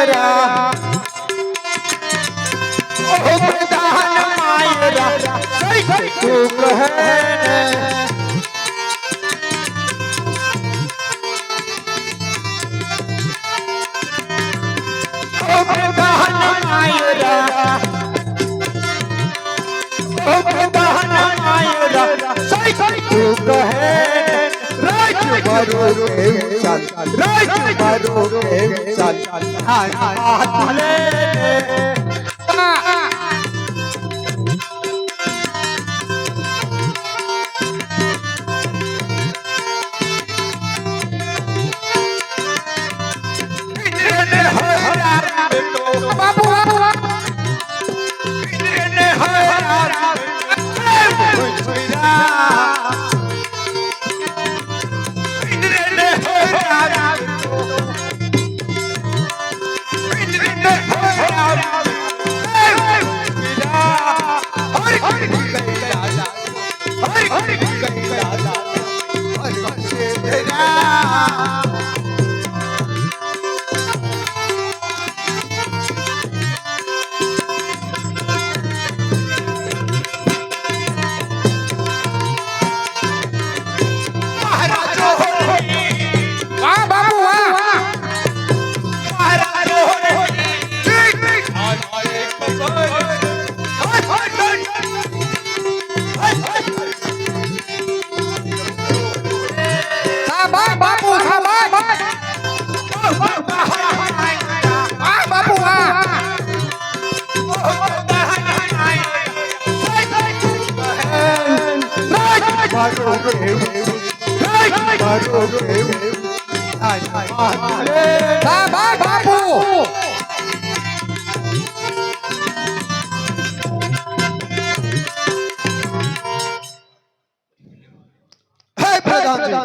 માયરા ઓ પ્રધાન માયરા સઈ તું કહે ઓ પ્રધાન માયરા ઓ પ્રધાન માયરા સઈ તું કહે રાજ મારો કેવું ચાલ રાજ મારો કેવું ચાલ હાથ લે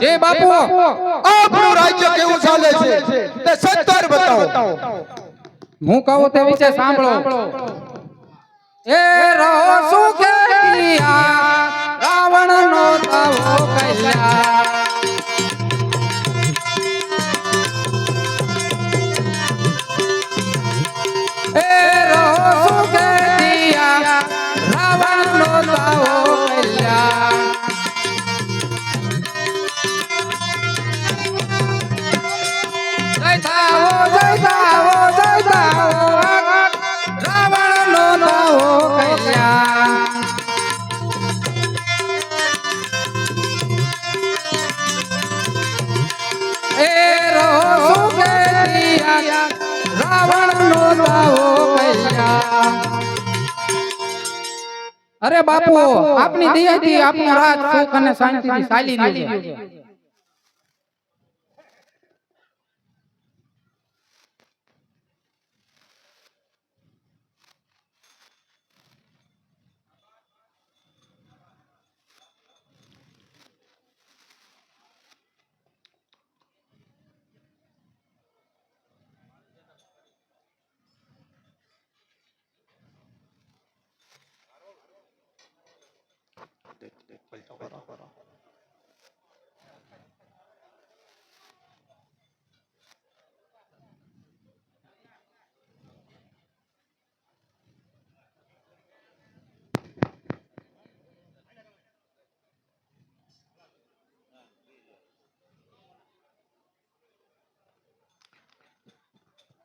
જે બાપુ આપણું રાજ્ય કેવું ચાલે છે તે સત્તર બતાવો હું કહું તે વિશે સાંભળો એ રહો સુખે રાવણ નો તવો કલ્યા એ રહો સુખે રાવણ નો તવો કલ્યા રાવણ નો નવો કલ્યાણ એ રહો સુખે રાવણ નો નવો કલ્યાણ અરે બાપુ આપની દયાથી આપણું રાજ સુખ અને શાંતિથી ચાલી રહ્યું છે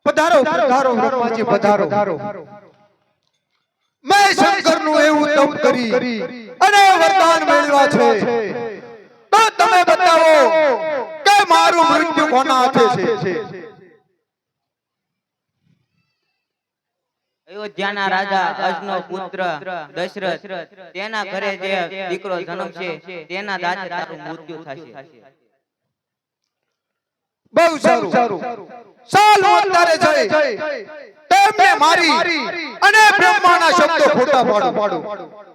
પધારો પધારો બ્રહ્માજી પધારો મેં શંકરનું એવું તપ કરી અને વરદાન મેળવ્યા છે તો તમે બતાવો કે મારું મૃત્યુ કોના હાથે છે અયોધ્યાના રાજા અજનો પુત્ર દશરથ તેના ઘરે જે દીકરો જન્મશે તેના દાંતે તારું મૃત્યુ થશે બહુ સારું સાલ અત્યારે જઈ તેમને મારી અને બ્રહ્માના શબ્દો ખોટા પાડો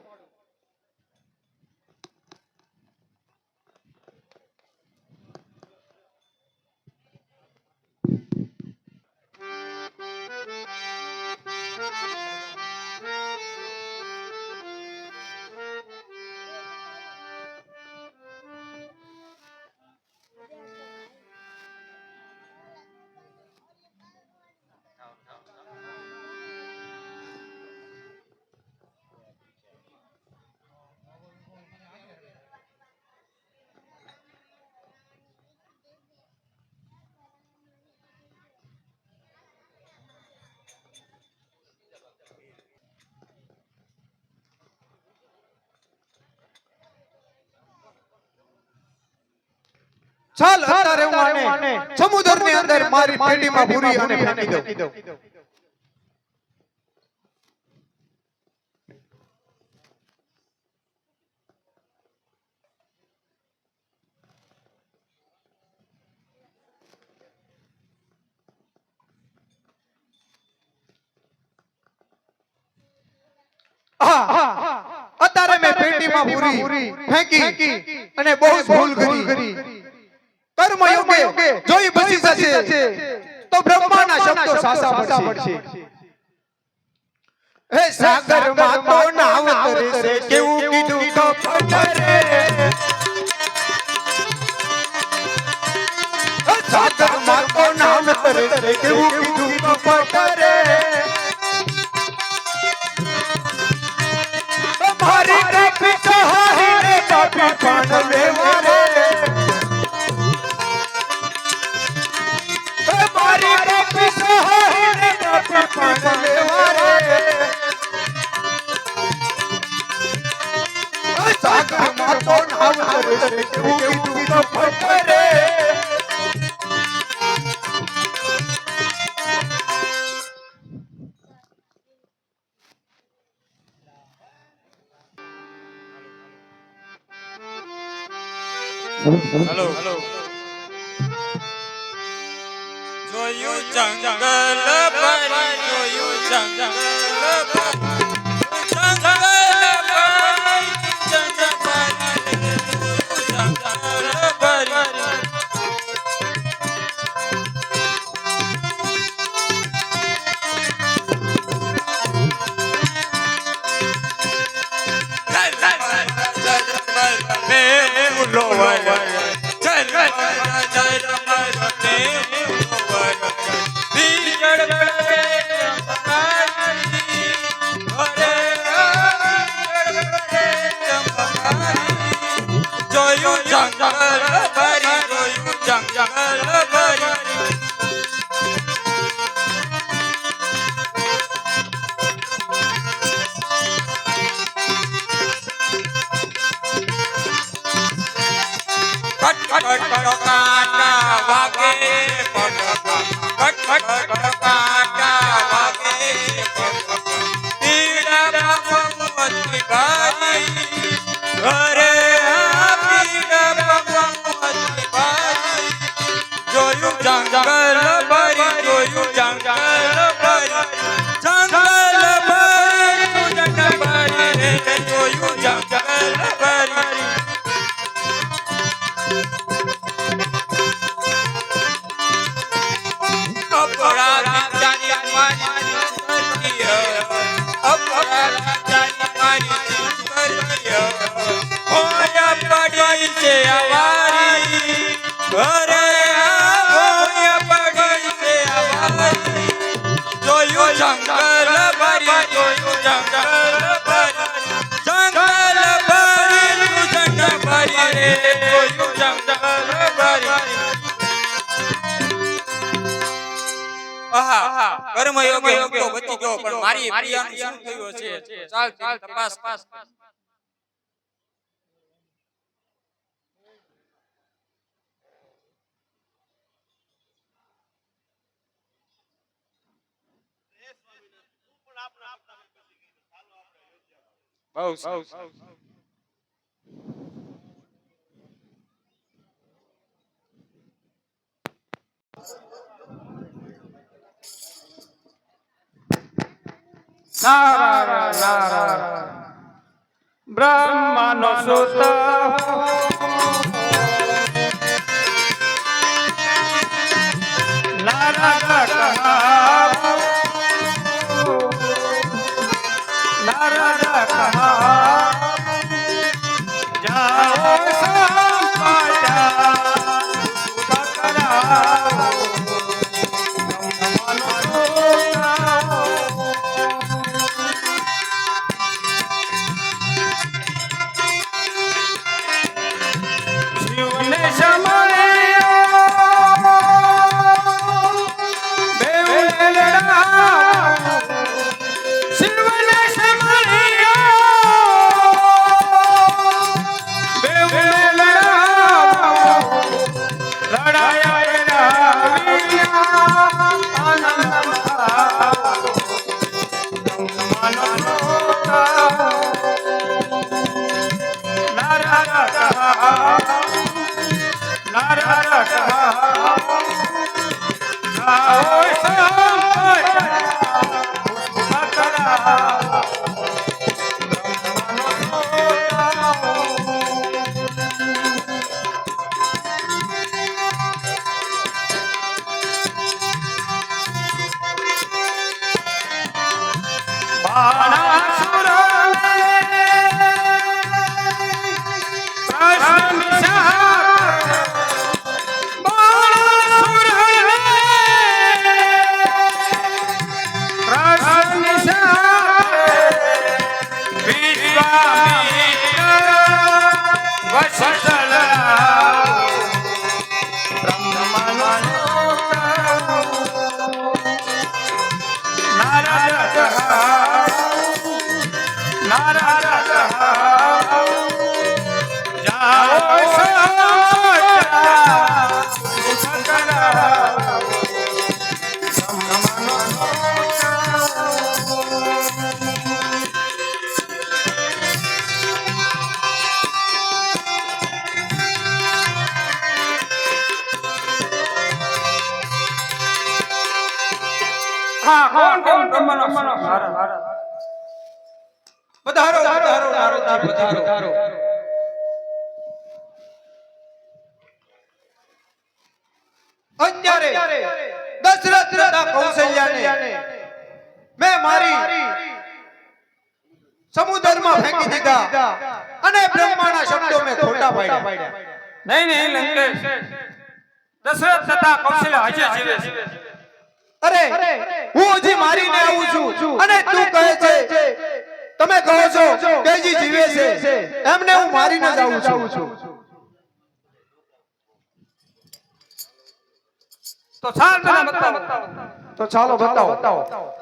ચાલ અત્યારે હું આને સમુદ્રની અંદર મારી પેટીમાં પૂરી અને ફેંકી દઉં. અત્યારે મેં પેટીમાં પૂરી ફેંકી અને બહુ ભૂલ કરી. કર્મ યોગે જોઈ બચી જશે તો બ્રહ્માના શબ્દો સાચા પડશે. હે સાગર માં તો નાવ તરે કેવું કીધું તો પથરે. હે સાગર માં તો નાવ તરે કેવું કીધું તો પથરે. મારી કાપી સહાઈને કાપી પણ લેવા રે. મારી કાપી સહાઈને કાપી પણ લેવા રે. સાગરમાં તો નાવ તરે કેવું કીધું તો પથરે. હેલો જોયું જંગલ ભરી જોયું જંગલ કર્મ યોગે તો બચી ગયો પણ મારી પ્રિયાનું શું થયું છે ચાલ ચાલ તપાસ બહુ નારાયણ નારાયણ બ્રહ્માનો સુત નારાયણ જાઓ સંપાદા હા કોણ કોણ બ્રહ્મનો સંહાર પધારો પધારો નારદજી પધારો અત્યારે દશરથ તથા કૌશલ્યાને મેં મારી સમુદ્રમાં ફેંકી દીધા અને બ્રહ્માના શબ્દો મેં ખોટા પાડ્યા. નહીં નહીં લંકેશ દશરથ તથા કૌશલ્ય હજી જીવે છે અરે હું હજી મારીને આવું છું અને તું કહે છે તમે કહો છો કે હજી જીવે છે એમને હું મારીને જ આવું છું. તો ચાલ મને બતાવો તો ચાલો બતાવો.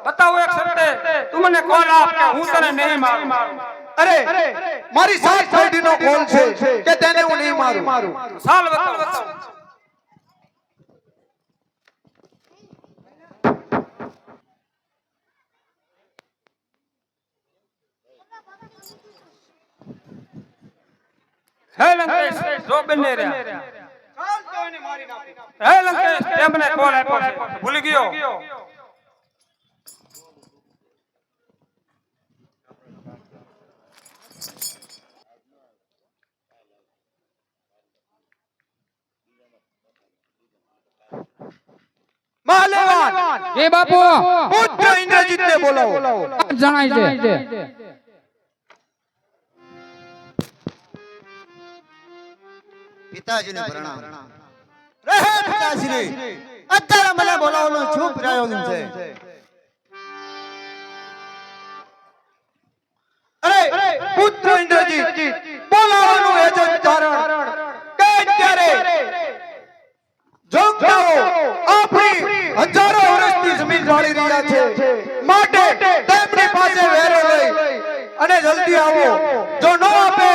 બતાવો એક શબ્દે તું મને કોલ આપ કે હું તને નહીં મારું અરે મારી 7 પેઢીનો કોલ છે કે તેને હું નહીં મારું. ચાલ બતાવો હે લંકેશ જો બને રહ્યા હે લંકેશ તે મને કોલ આપ્યો છે ભૂલી ગયો મહાલેવાન એ બાપુ પુત્ર ઇન્દ્રજીતને બોલાવો. જણાય છે પિતાજીને પ્રણામ. રહે પિતાશ્રી, અત્યારે મને બોલાવવાનું શું પ્રયોજન છે? અરે પુત્ર ઇન્દ્રજીત બોલાવવાનું એ જ કારણ કે અત્યારે જોગતાઓ આપણી હજારો વર્ષથી જમીન જાળી રહ્યા છે માટે તેમની પાસે વેરો લઈ અને જલ્દી આવો. જો ન આપે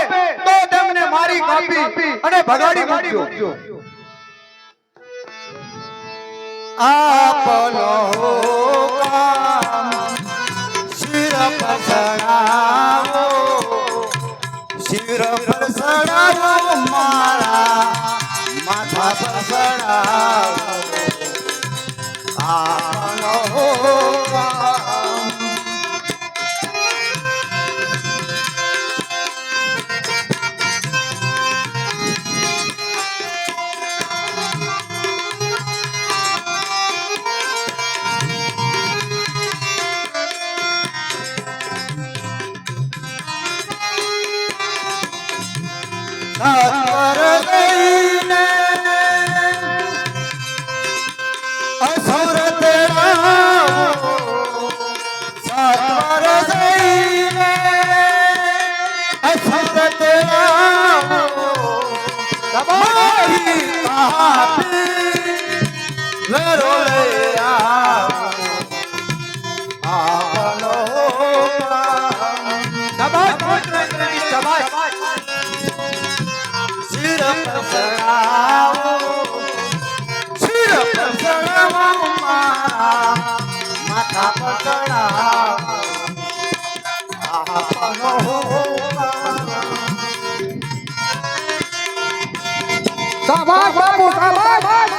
તો તેમને મારી કાપી અને ભગાડી મૂકજો. આપનો કામ શિર પર સડાવો, શિર પર સડાવો, મારા માથા પર સડાવો. આપનો કામ સત્વર દઈને અસુર તેડાવો, સત્વર દઈને અસુર તેડાવો. તમારી કાપી વેરો લઈ આવો. આપનો કામ શાબાશ પુત્ર ઇન્દ્રજીત, શાબાશ. શિર પર સડાવો, શિર પર સડાવો, મારા માથા પર ચડાવો. આપનો શાબાશ બાપુ શાબાશ